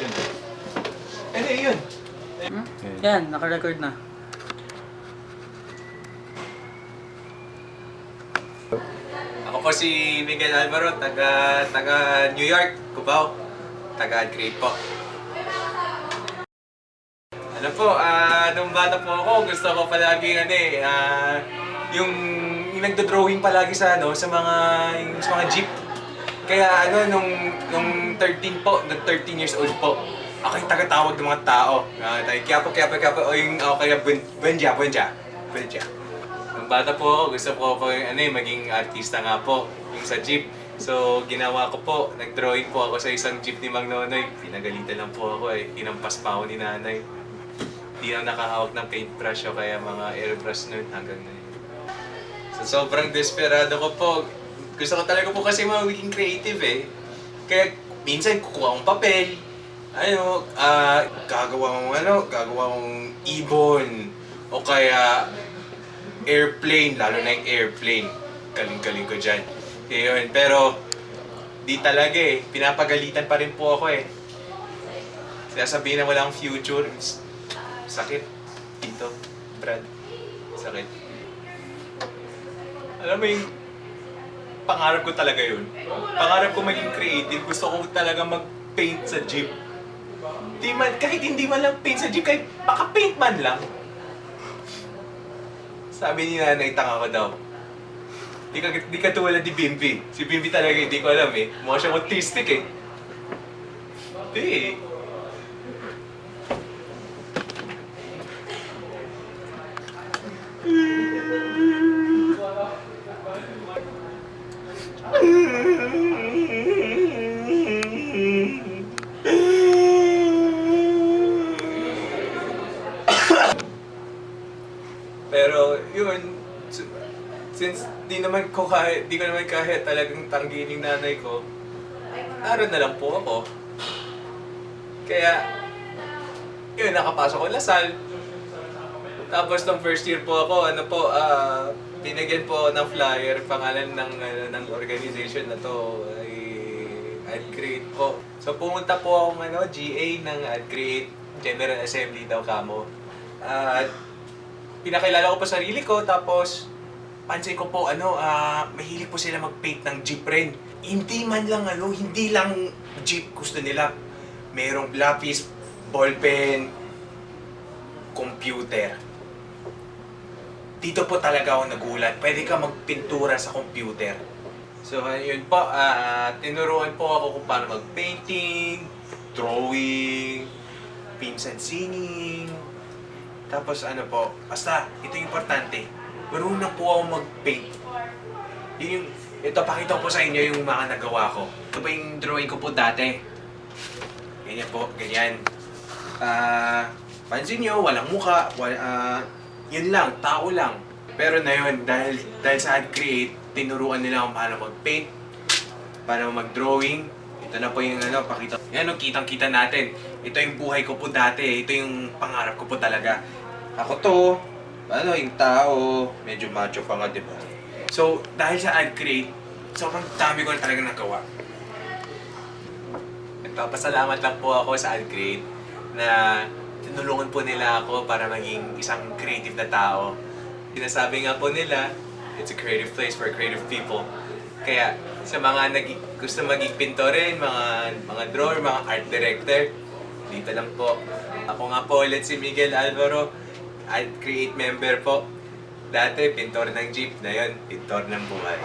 yun. Ano yun? Yan, naka-record na. Ako po si Miguel Alvaro, taga New York, Cubao. Taga Adcreate po. Ano po, nung bata po ako, gusto ko palagi yung nagdo-drawing palagi sa mga jeep. Kaya nung 13 po, nung 13 years old po, ako yung tagatawag ng mga tao. Kiapo, o yung kaya Buendia. Nung bata po ako, gusto ko po maging artista nga po, yung sa jeep. So, ginawa ko po, nag-drawing po ako sa isang jeep ni Mang Nonoy. Pinagalitan lang po ako hinampas pa ako ni nanay. Hindi lang nakahawak ng paintbrush o kaya mga airbrush nun hanggang ngayon. So, sobrang desperado ko po. Gusto ko talaga po kasi maging creative Kaya minsan kukuha akong papel, gagawa kong ibon, o kaya airplane, lalo na yung airplane. Galing-galing ko dyan. Yun. Pero, di talaga pinapagalitan pa rin po ako Sinasabihin na walang future. Sakit. Dito, Brad. Sakit. Alam mo yung pangarap ko talaga yun. Pangarap ko maging creative. Gusto ko talaga mag-paint sa jeep. Kahit hindi man lang paint sa jeep, kahit baka-paint man lang. Sabi ni nanay, tanga ko daw. Di ka tulad ni Bimbi. Si Bimbi talaga hindi ko alam Mukha siyang autistic Hindi Pero yun, since di ko naman kahit talagang tanggihin yung nanay ko, naroon na lang po ako. Kaya, yun, nakapasok ko Lasal. Tapos nung first year po ako, binigyan po ng flyer, pangalan ng organization na to ay Adcreate po. So pumunta po akong GA ng Adcreate, General Assembly daw kamo. At pinakilala ko po sarili ko, tapos pansin ko po mahilig po sila mag-paint ng jeep rin. Hindi man lang hindi lang jeep gusto nila. Merong lapis, ballpen, computer. Dito po talaga ako nagulat. Pwede ka magpintura sa computer. So, yun po. Tinuruan po ako kung paano mag-painting, drawing, pinsan singing. Tapos basta, ito yung importante. Marunong po ako mag-paint. Ito, pakita ko po sa inyo yung mga nagawa ko. Ito pa yung drawing ko po dati. Ganyan po, ganyan. Pansin nyo, walang mukha, yun lang, tao lang. Pero na yun, dahil sa Adcreate, tinuruan nila kung paano mag-paint, paano mag-drawing. Ito na po yung pakita. Yan, kitang-kita natin. Ito yung buhay ko po dati. Ito yung pangarap ko po talaga. Ako to, yung tao, medyo macho pa nga, di ba? So, dahil sa Adcreate, sobrang dami ko na talaga nagawa. Nagpapasalamat lang po ako sa Adcreate na tinulungan po nila ako para maging isang creative na tao. Sinasabi nga po nila, it's a creative place for creative people. Kaya sa mga gusto maging pintorin, mga drawer, mga art director, dito lang po. Ako nga po ulit si Miguel Alvaro, Adcreate member po. Dati, pintor ng jeep, na yun, pintor ng buhay.